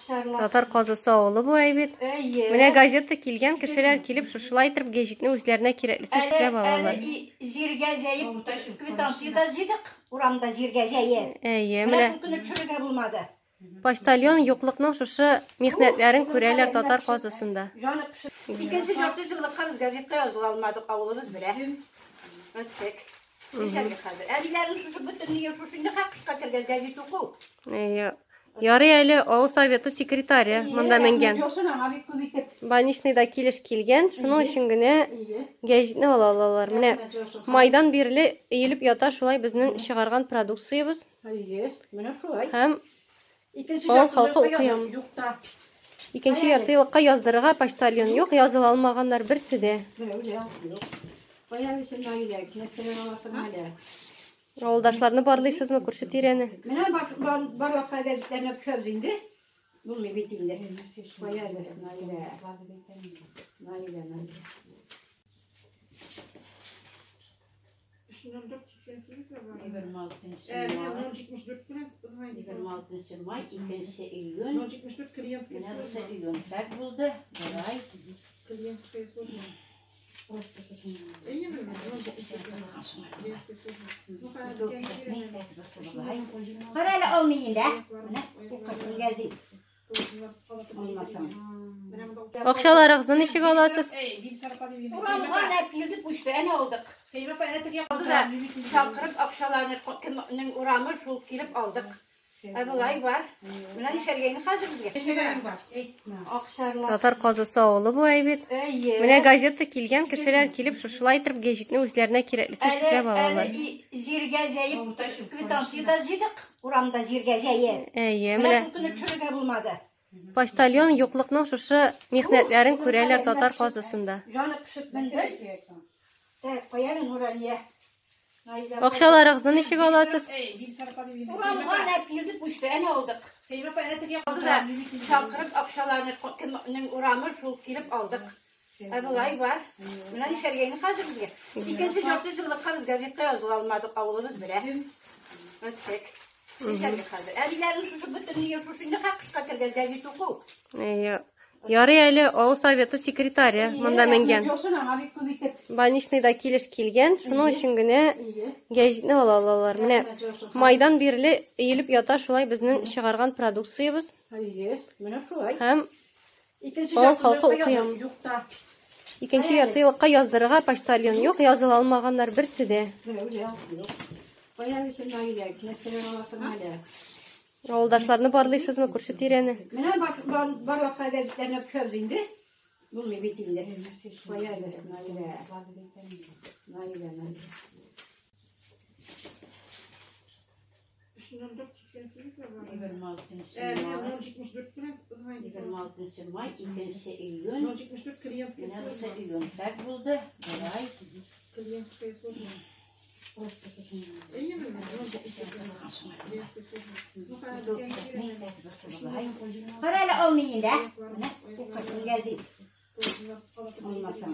Татар казысы авылы бу әйбит. Менә газета килгән кешеләр килеп шушылай итеп гәҗитне үзләренә кирәклесе эшләп алалар. Җиргә җәеп квитанцияда җыйдык, урамда җиргә җәеп. Менә шул көнне төшерергә булмады. Почтальон юклыкның шушы михнәтләрен күрәләр татар казысында. Икенче җавапты җылыкка без газетка языла алмадык, авылыбыз белә. Әйттек. Нишәгә хәзер? Әбиләрнең шушы бөтенлеге шушы инде хакыйкатка кергән газет уку. Ярый әле авыл советы секретаре монда менгән. Больничныйда килеш килгән, шуның өчен генә гәҗитне ала алалар. Менә майдан бирле өелеп ята шулай безнең чыгарган продукциябыз. Менә шулай. Һәм авыл халкы укыям. Икенче яртыйлыкка яздырырга почтальон юк, языла алмаганнар берсе дә. Авылдашларны барлыйсызмы, күрше тирәне? Менә барлыкка газетләрне төшәбез инде. Булмый бит инде. Qarala olmayın da. Bu qatın gəzin. Olmasın. Акчаларыгызны ничек аласыз? Урамга нәп килдик, уч бәне алдык. Алды да чакырып акчаларның урамы шул килеп алдык. Булай бар. Менә нишәргәйне хәзер безгә. Татар казысы авылы бу әйбит. Менә газета килгән кешеләр килеп шушылай итеп гәҗитне үзләренә кирәклесе эшләп алалар. Җиргә җәеп квитанцияда җыйдык, урамда җиргә җәеп. Менә шул көнне төшерергә булмады. Почтальон юклыкның шушы михнәтләрен күрәләр татар казысында. Җаны пешеп менде. Каян Нурания. Акчаларыгызны ничек аласыз? Урамга нәп килдик, уч бәне алдык. Алды да чакырып акчаларның урамы шул килеп алдык. Булай бар. Менә нишәргәйне хәзер безгә. Икенче җавапты җылыкка без газетка языла алмадык, авылыбыз белә. Әйттек. Нишәргә хәзер? Әбиләрнең шушы бөтенлеге шушы инде хакыйкатка кергән газет уку. Ярый әле авыл советы секретаре монда менгән. Больничныйда килеш килгән, шуның өчен генә гәҗитне ала алалар. Менә майдан бирле өелеп ята шулай безнең чыгарган продукциябыз. Менә шулай. Һәм авыл халкы укыям. Икенче яртыйлыкка яздырырга почтальон юк, языла алмаганнар берсе дә. Авылдашларны барлыйсызмы, күрше тирәне? Менә барлыкка газетләрне төшәбез инде. Булмый бит инде. Qarala olmayın da. Bu qatın gəzin. Olmasın.